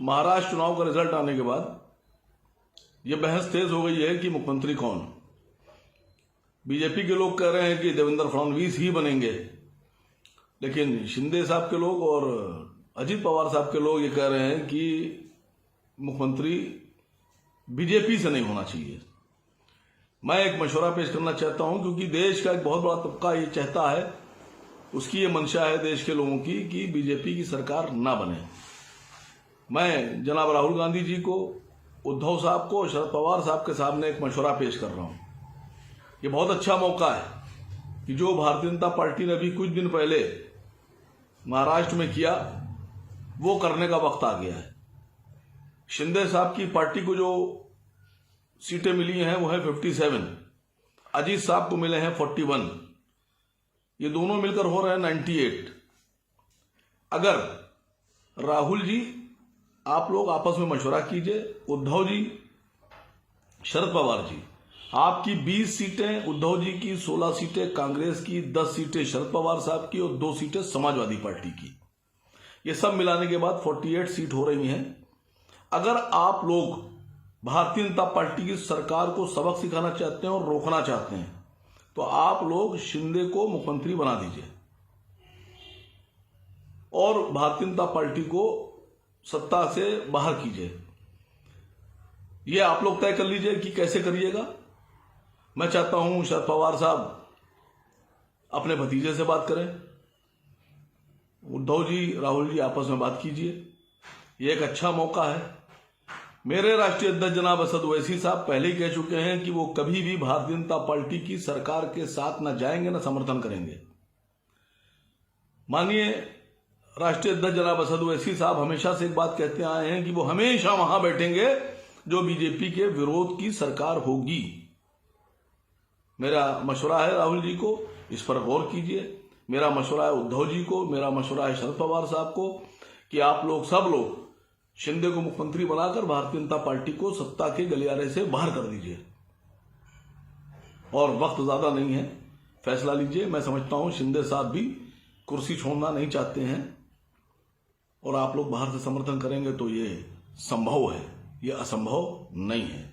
महाराष्ट्र चुनाव का रिजल्ट आने के बाद यह बहस तेज हो गई है कि मुख्यमंत्री कौन। बीजेपी के लोग कह रहे हैं कि देवेंद्र फडणवीस ही बनेंगे, लेकिन शिंदे साहब के लोग और अजित पवार साहब के लोग ये कह रहे हैं कि मुख्यमंत्री बीजेपी से नहीं होना चाहिए। मैं एक मशवरा पेश करना चाहता हूं, क्योंकि देश का एक बहुत बड़ा तबका ये चाहता है, उसकी ये मंशा है देश के लोगों की कि बीजेपी की सरकार ना बने। मैं जनाब राहुल गांधी जी को, उद्धव साहब को, शरद पवार साहब के सामने एक मशवरा पेश कर रहा हूं। ये बहुत अच्छा मौका है कि जो भारतीय जनता पार्टी ने अभी कुछ दिन पहले महाराष्ट्र में किया, वो करने का वक्त आ गया है। शिंदे साहब की पार्टी को जो सीटें मिली हैं वो है 57, अजीत साहब को मिले हैं 41, ये दोनों मिलकर हो रहे हैं 98। अगर राहुल जी आप लोग आपस में मशवरा कीजिए, उद्धव जी, शरद पवार जी, आपकी 20 सीटें उद्धव जी की, 16 सीटें कांग्रेस की, 10 सीटें शरद पवार साहब की और 2 सीटें समाजवादी पार्टी की, ये सब मिलाने के बाद 48 सीट हो रही हैं। अगर आप लोग भारतीय जनता पार्टी की सरकार को सबक सिखाना चाहते हैं और रोकना चाहते हैं, तो आप लोग शिंदे को मुख्यमंत्री बना दीजिए और भारतीय जनता पार्टी को सत्ता से बाहर कीजिए। ये आप लोग तय कर लीजिए कि कैसे करिएगा। मैं चाहता हूं शरद पवार साहब अपने भतीजे से बात करें, उद्धव जी, राहुल जी आपस में बात कीजिए। ये एक अच्छा मौका है। मेरे राष्ट्रीय अध्यक्ष जनाब असद ओवैसी साहब पहले ही कह चुके हैं कि वो कभी भी भारतीय जनता पार्टी की सरकार के साथ न जाएंगे, न समर्थन करेंगे। माननीय राष्ट्रीय अध्यक्ष जनाब असद ओवैसी साहब हमेशा से एक बात कहते आए हैं कि वो हमेशा वहां बैठेंगे जो बीजेपी के विरोध की सरकार होगी। मेरा मशवरा है राहुल जी को, इस पर गौर कीजिए। मेरा मशवरा है उद्धव जी को, मेरा मशवरा है शरद पवार साहब को कि आप लोग सब लोग शिंदे को मुख्यमंत्री बनाकर भारतीय जनता पार्टी को सत्ता के गलियारे से बाहर कर दीजिए। और वक्त ज्यादा नहीं है, फैसला लीजिए। मैं समझता हूं शिंदे साहब भी कुर्सी छोड़ना नहीं चाहते हैं और आप लोग बाहर से समर्थन करेंगे तो ये संभव है, ये असंभव नहीं है।